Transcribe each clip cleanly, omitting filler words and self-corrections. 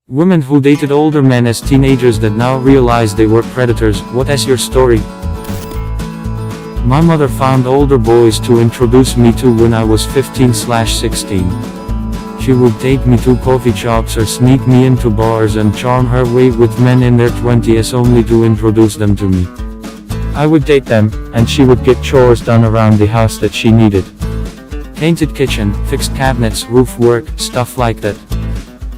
Women who dated older men as teenagers that now realize they were predators. What is your story? My mother found older boys to introduce me to when I was 15/16. She would take me to coffee shops or sneak me into bars and charm her way with men in their 20s only to introduce them to me. I would date them, and she would get chores done around the house that she needed. Painted kitchen, fixed cabinets, roof work, stuff like that.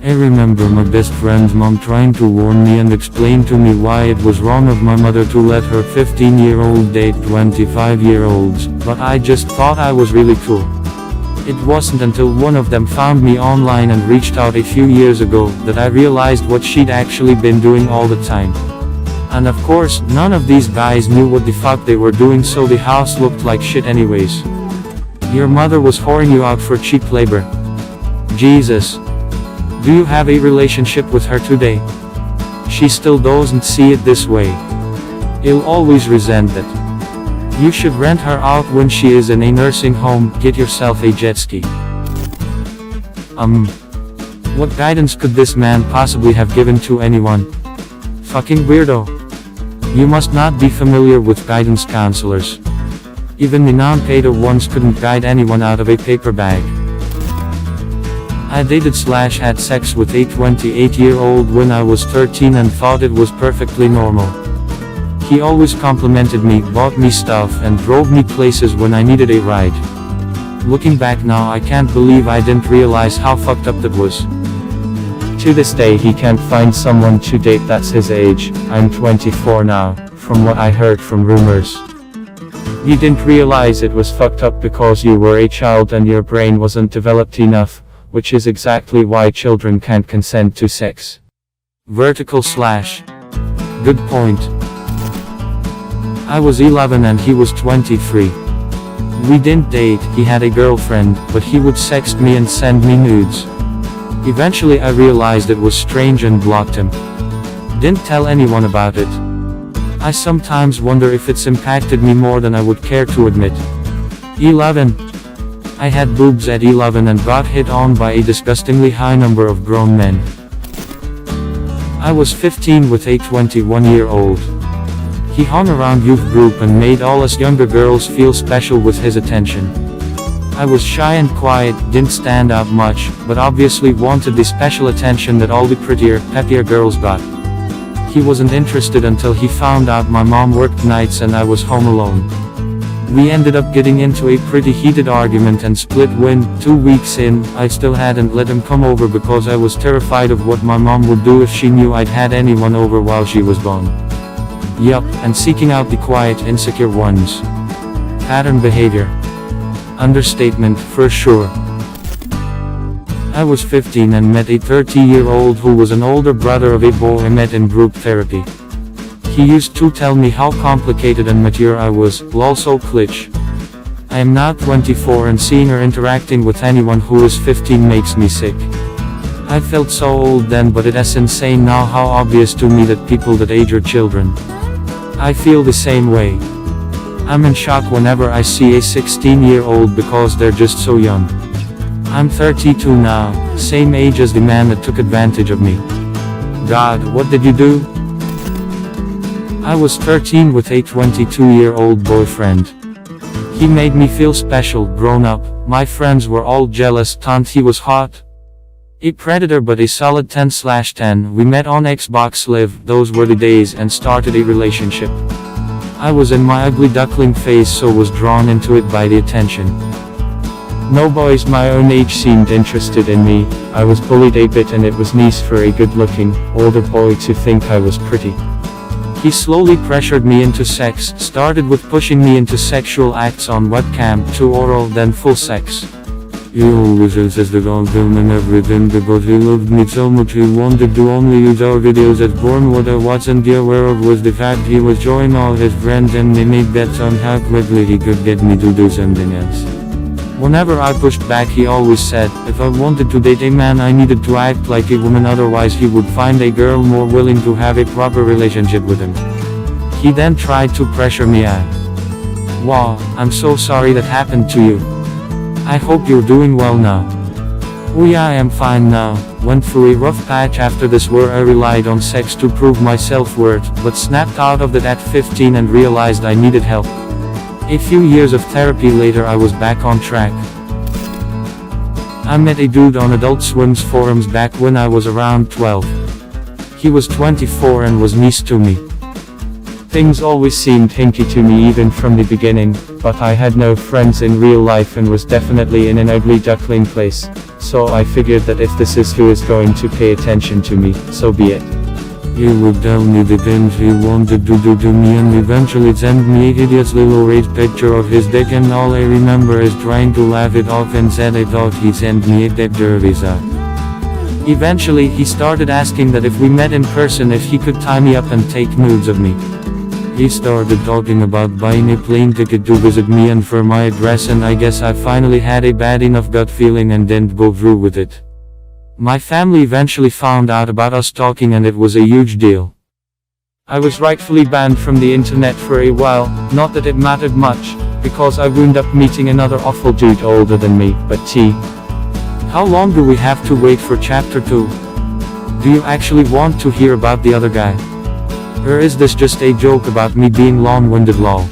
I remember my best friend's mom trying to warn me and explain to me why it was wrong of my mother to let her 15-year-old date 25-year-olds, but I just thought I was really cool. It wasn't until one of them found me online and reached out a few years ago that I realized what she'd actually been doing all the time. And of course, none of these guys knew what the fuck they were doing, so the house looked like shit anyways. Your mother was whoring you out for cheap labor. Jesus. Do you have a relationship with her today? She still doesn't see it this way. You'll always resent that. You should rent her out when she is in a nursing home. Get yourself a jet ski. What guidance could this man possibly have given to anyone? Fucking weirdo. You must not be familiar with guidance counselors. Even the non-paid ones couldn't guide anyone out of a paper bag. I dated/had sex with a 28-year-old when I was 13 and thought it was perfectly normal. He always complimented me, bought me stuff, and drove me places when I needed a ride. Looking back now, I can't believe I didn't realize how fucked up that was. To this day he can't find someone to date that's his age. I'm 24 now, from what I heard from rumors. You didn't realize it was fucked up because you were a child and your brain wasn't developed enough, which is exactly why children can't consent to sex. /. Good point. I was 11 and he was 23. We didn't date, he had a girlfriend, but he would sext me and send me nudes. Eventually I realized it was strange and blocked him. Didn't tell anyone about it. I sometimes wonder if it's impacted me more than I would care to admit. 11. I had boobs at 11 and got hit on by a disgustingly high number of grown men. I was 15 with a 21-year-old. He hung around youth group and made all us younger girls feel special with his attention. I was shy and quiet, didn't stand out much, but obviously wanted the special attention that all the prettier, peppier girls got. He wasn't interested until he found out my mom worked nights and I was home alone. We ended up getting into a pretty heated argument and split when, 2 weeks in, I still hadn't let him come over because I was terrified of what my mom would do if she knew I'd had anyone over while she was gone. Yup, and seeking out the quiet, insecure ones. Pattern behavior. Understatement, for sure. I was 15 and met a 30-year-old who was an older brother of a boy I met in group therapy. He used to tell me how complicated and mature I was, lol so glitch. I am now 24 and seeing her interacting with anyone who is 15 makes me sick. I felt so old then, but it is insane now how obvious to me that people that age are children. I feel the same way. I'm in shock whenever I see a 16-year-old because they're just so young. I'm 32 now, same age as the man that took advantage of me. God, what did you do? I was 13 with a 22-year-old boyfriend. He made me feel special, grown up. My friends were all jealous, thought he was hot. A predator but a solid 10/10. We met on Xbox Live, those were the days, and started a relationship. I was in my ugly duckling phase, so was drawn into it by the attention. No boys my own age seemed interested in me. I was bullied a bit and it was nice for a good-looking, older boy to think I was pretty. He slowly pressured me into sex, started with pushing me into sexual acts on webcam, to oral, then full sex. He always insisted on filming everything because he loved me so much he wanted to only use our videos as porn. What I wasn't aware of was the fact he was showing all his friends and they made bets on how quickly he could get me to do something else. Whenever I pushed back he always said, if I wanted to date a man I needed to act like a woman, otherwise he would find a girl more willing to have a proper relationship with him. He then tried to pressure me. Wow, I'm so sorry that happened to you. I hope you're doing well now. Oh yeah, I am fine now. Went through a rough patch after this where I relied on sex to prove my self-worth, but snapped out of that at 15 and realized I needed help. A few years of therapy later I was back on track. I met a dude on Adult Swim's forums back when I was around 12. He was 24 and was nice to me. Things always seemed hinky to me even from the beginning, but I had no friends in real life and was definitely in an ugly duckling place, so I figured that if this is who is going to pay attention to me, so be it. He would tell me the things he wanted to do to me and eventually send me a hideous little raised picture of his dick, and all I remember is trying to laugh it off and said I thought he'd send me a dick visa. Eventually he started asking that if we met in person if he could tie me up and take nudes of me. He started talking about buying a plane ticket to visit me and for my address, and I guess I finally had a bad enough gut feeling and didn't go through with it. My family eventually found out about us talking and it was a huge deal. I was rightfully banned from the internet for a while, not that it mattered much, because I wound up meeting another awful dude older than me, but How long do we have to wait for chapter 2? Do you actually want to hear about the other guy? Or is this just a joke about me being long-winded lol?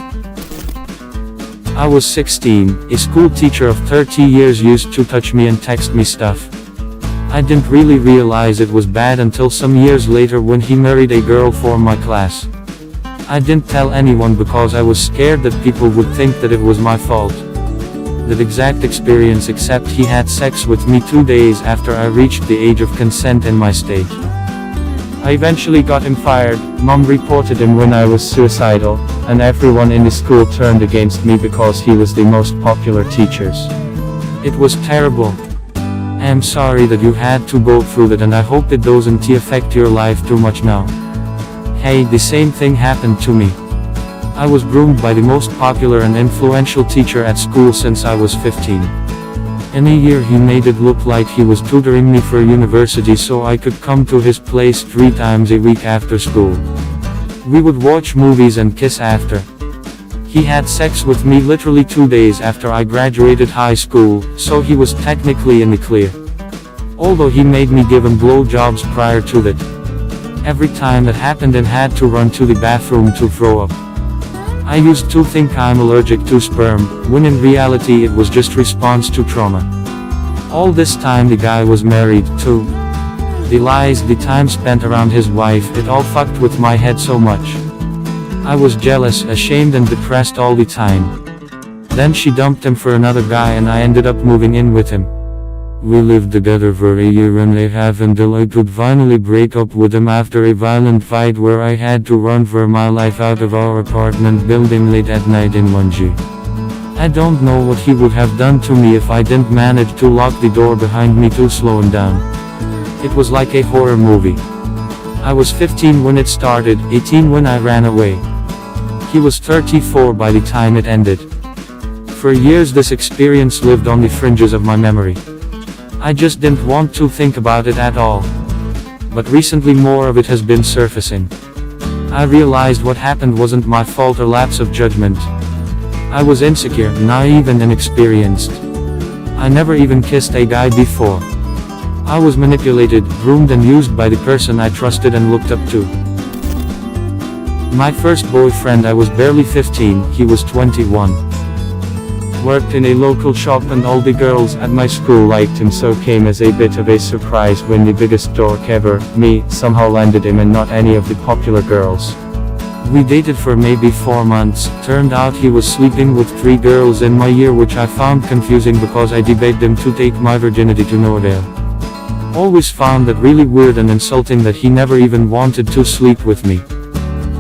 I was 16, a school teacher of 30 years used to touch me and text me stuff. I didn't really realize it was bad until some years later when he married a girl for my class. I didn't tell anyone because I was scared that people would think that it was my fault. That exact experience, except he had sex with me 2 days after I reached the age of consent in my state. I eventually got him fired. Mom reported him when I was suicidal, and everyone in the school turned against me because he was the most popular teacher. It was terrible. I'm sorry that you had to go through that, and I hope it doesn't affect your life too much now. Hey, the same thing happened to me. I was groomed by the most popular and influential teacher at school since I was 15. In a year he made it look like he was tutoring me for university so I could come to his place 3 times a week after school. We would watch movies and kiss after. He had sex with me literally 2 days after I graduated high school, so he was technically in the clear. Although he made me give him blowjobs prior to that. Every time that happened and had to run to the bathroom to throw up. I used to think I'm allergic to sperm, when in reality it was just response to trauma. All this time the guy was married, too. The lies, the time spent around his wife, it all fucked with my head so much. I was jealous, ashamed and depressed all the time. Then she dumped him for another guy and I ended up moving in with him. We lived together for a year and a half until I could finally break up with him after a violent fight where I had to run for my life out of our apartment building late at night in Mungie. I don't know what he would have done to me if I didn't manage to lock the door behind me to slow him down. It was like a horror movie. I was 15 when it started, 18 when I ran away. He was 34 by the time it ended. For years this experience lived on the fringes of my memory. I just didn't want to think about it at all. But recently more of it has been surfacing. I realized what happened wasn't my fault or lapse of judgment. I was insecure, naive and inexperienced. I never even kissed a guy before. I was manipulated, groomed and used by the person I trusted and looked up to. My first boyfriend, I was barely 15, he was 21. Worked in a local shop and all the girls at my school liked him, so came as a bit of a surprise when the biggest dork ever, me, somehow landed him and not any of the popular girls. We dated for maybe 4 months, turned out he was sleeping with 3 girls in my year, which I found confusing because I begged him to take my virginity to no avail. Always found that really weird and insulting that he never even wanted to sleep with me.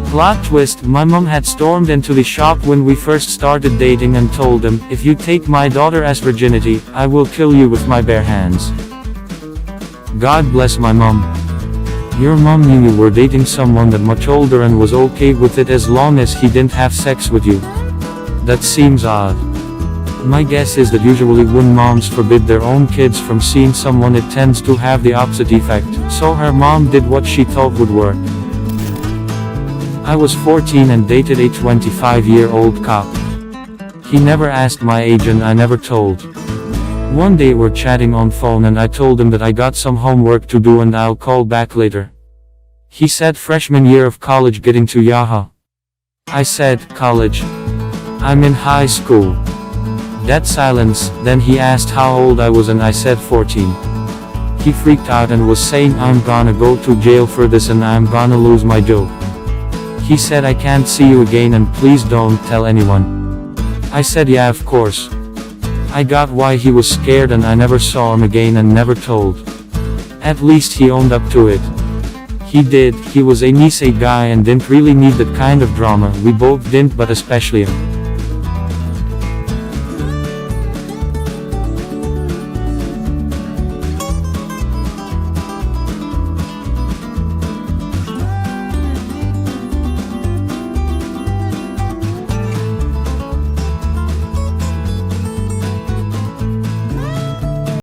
Plot twist, my mom had stormed into the shop when we first started dating and told him, if you take my daughter as virginity, I will kill you with my bare hands. God bless my mom. Your mom knew you were dating someone that much older and was okay with it as long as he didn't have sex with you. That seems odd. My guess is that usually when moms forbid their own kids from seeing someone it tends to have the opposite effect, so her mom did what she thought would work. I was 14 and dated a 25-year-old cop. He never asked my age and I never told. One day we're chatting on phone and I told him that I got some homework to do and I'll call back later. He said freshman year of college getting to Yaha. I said, college? I'm in high school. Dead silence, then he asked how old I was and I said 14. He freaked out and was saying I'm gonna go to jail for this and I'm gonna lose my job. He said I can't see you again and please don't tell anyone. I said yeah, of course. I got why he was scared and I never saw him again and never told. At least he owned up to it. He did, he was a nice guy and didn't really need that kind of drama, we both didn't but especially him.